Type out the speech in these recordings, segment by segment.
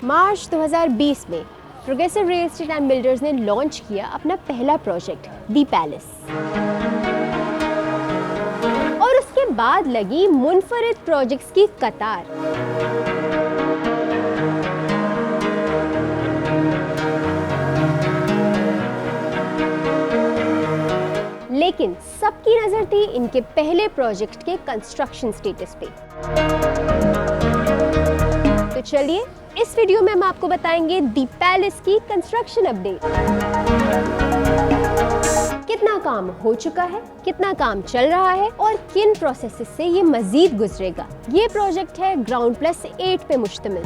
मार्च 2020 में progressive real estate and builders ने launch किया अपना पहला प्रोजेक्ट दी पैलेस और उसके बाद लगी मुनफरिद प्रोजेक्ट्स की कतार। लेकिन सबकी नजर थी इनके पहले प्रोजेक्ट के कंस्ट्रक्शन स्टेटस पे। तो चलिए इस वीडियो में हम आपको बताएंगे दी पैलेस की कंस्ट्रक्शन अपडेट। कितना काम हो चुका है, कितना काम चल रहा है और किन प्रोसेसेस से ये मजीद गुजरेगा। ये प्रोजेक्ट है ग्राउंड+8 पे मुश्तमिल।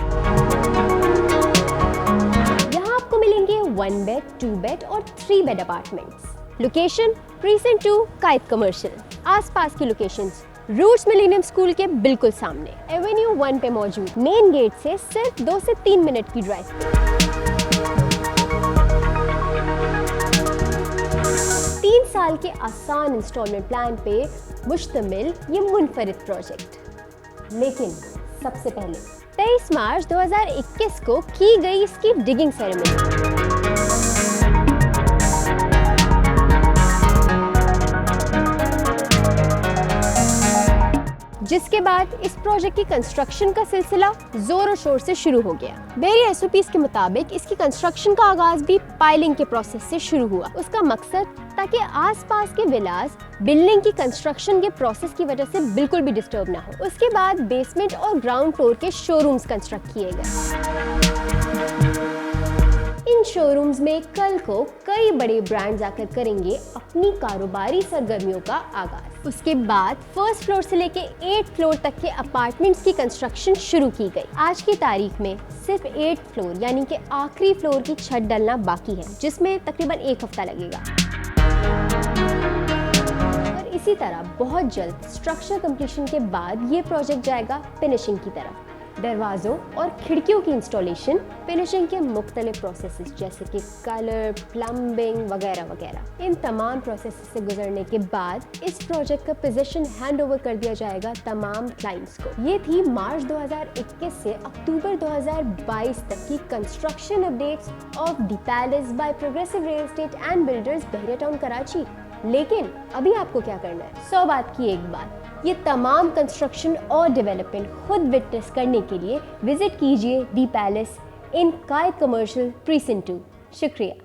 यहाँ आपको मिलेंगे 1 बेड, 2 बेड और 3 बेड अपार्टमेंट्स। लोकेशन प्रीसेंट 2 कायद कमर्शियल। आसपास की लोकेशंस रूट्स मिलेनियम स्कूल के बिल्कुल सामने, एवेन्यू 1 पे मौजूद। मेन गेट से सिर्फ 2 से 3 मिनट की ड्राइव। 3 साल के आसान इंस्टॉलमेंट प्लान पे मुश्तमिल ये मुनफरिद प्रोजेक्ट। लेकिन सबसे पहले 23 मार्च 2021 को की गई इसकी डिगिंग सेरेमनी। जिसके बाद इस प्रोजेक्ट की कंस्ट्रक्शन का सिलसिला जोरों शोर से शुरू हो गया। बेरी एसओपीज के मुताबिक इसकी कंस्ट्रक्शन का आगाज भी पाइलिंग के प्रोसेस से शुरू हुआ। उसका मकसद ताकि आसपास के विलास बिल्डिंग की कंस्ट्रक्शन के प्रोसेस की वजह से बिल्कुल भी डिस्टर्ब ना हो। उसके बाद बेसमेंट और ग्राउंड फ्लोर के शोरूम्स कंस्ट्रक्ट किए गए। इन शोरूम्स में कल को कई बड़े ब्रांड्स आकर करेंगे अपनी कारोबारी सरगर्मियों का आगाज। उसके बाद फर्स्ट फ्लोर से लेके 8 फ्लोर तक के अपार्टमेंट्स की कंस्ट्रक्शन शुरू की गई। आज की तारीख में सिर्फ 8 फ्लोर यानी कि आखिरी फ्लोर की छत डलना बाकी है, जिसमें तकरीबन 1 हफ्ता लगेगा। और इसी तरह बहुत जल्द स्ट्रक्चर कंप्लीशन के बाद ये प्रोजेक्ट जाएगा फिनिशिंग की तरफ। दरवाज़ों और खिड़कियों की इंस्टॉलेशन, फिनिशिंग के मुख्तलिफ प्रोसेसेस जैसे कि कलर, प्लम्बिंग वगैरह वगैरह। इन तमाम प्रोसेसेस से गुजरने के बाद इस प्रोजेक्ट का पोजीशन हैंड ओवर कर दिया जाएगा तमाम क्लाइंट्स को। ये थी मार्च 2021 से अक्टूबर 2022 तक की construction updates of the palace by progressive real estate and builders Bahria Town Karachi. लेकिन अभी आपको क्या करना है? 100 बात की एक बात, ये तमाम कंस्ट्रक्शन और डेवलपमेंट खुद विटनेस करने के लिए विजिट कीजिए दी पैलेस इन कायद कमर्शियल प्रीसेंट 2। शुक्रिया।